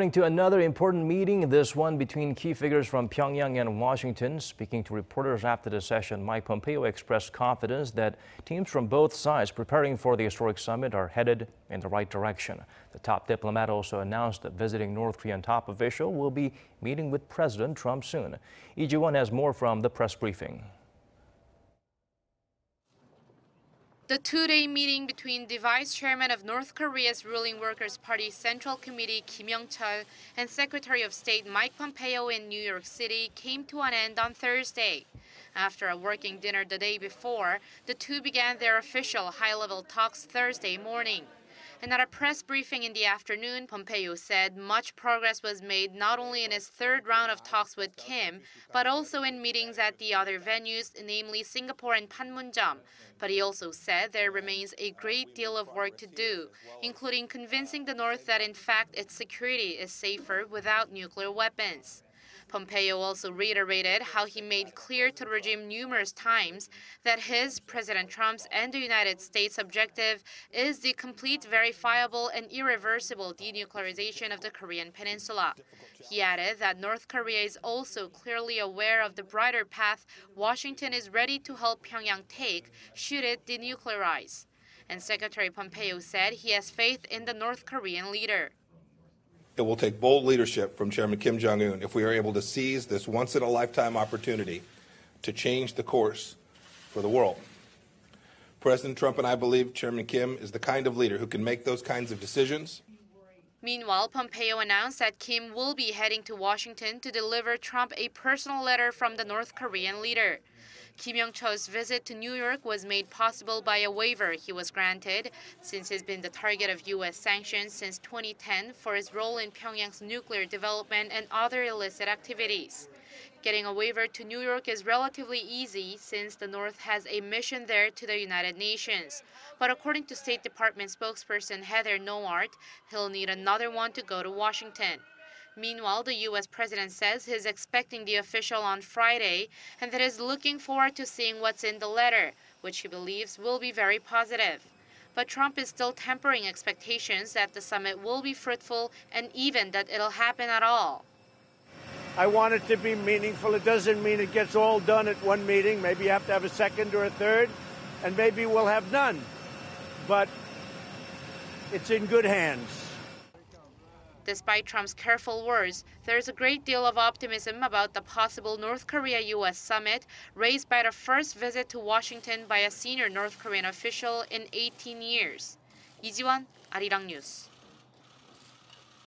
Turning to another important meeting, this one between key figures from Pyongyang and Washington. Speaking to reporters after the session, Mike Pompeo expressed confidence that teams from both sides preparing for the historic summit are headed in the right direction. The top diplomat also announced that visiting North Korean top official will be meeting with President Trump soon. Lee Ji-won has more from the press briefing. The two-day meeting between the vice chairman of North Korea's ruling Workers' Party Central Committee Kim Yong-chol and Secretary of State Mike Pompeo in New York City came to an end on Thursday. After a working dinner the day before, the two began their official high-level talks Thursday morning. And at a press briefing in the afternoon, Pompeo said much progress was made not only in his third round of talks with Kim, but also in meetings at the other venues, namely Singapore and Panmunjom. But he also said there remains a great deal of work to do, including convincing the North that in fact its security is safer without nuclear weapons. Pompeo also reiterated how he made clear to the regime numerous times that his, President Trump's, and the United States' objective is the complete, verifiable, and irreversible denuclearization of the Korean Peninsula. He added that North Korea is also clearly aware of the brighter path Washington is ready to help Pyongyang take should it denuclearize. And Secretary Pompeo said he has faith in the North Korean leader. It will take bold leadership from Chairman Kim Jong-un if we are able to seize this once-in-a-lifetime opportunity to change the course for the world. President Trump and I believe Chairman Kim is the kind of leader who can make those kinds of decisions. Meanwhile, Pompeo announced that Kim will be heading to Washington to deliver Trump a personal letter from the North Korean leader. Kim Yong-chol's visit to New York was made possible by a waiver he was granted, since he's been the target of U.S. sanctions since 2010 for his role in Pyongyang's nuclear development and other illicit activities. Getting a waiver to New York is relatively easy since the North has a mission there to the United Nations. But according to State Department spokesperson Heather Nauert, he'll need another one to go to Washington. Meanwhile, the U.S. president says he's expecting the official on Friday and that he's looking forward to seeing what's in the letter, which he believes will be very positive. But Trump is still tempering expectations that the summit will be fruitful and even that it'll happen at all. I want it to be meaningful. It doesn't mean it gets all done at one meeting. Maybe you have to have a second or a third, and maybe we'll have none. But it's in good hands. Despite Trump's careful words, there's a great deal of optimism about the possible North Korea-U.S. summit raised by the first visit to Washington by a senior North Korean official in 18 years. Lee Ji-won, Arirang News.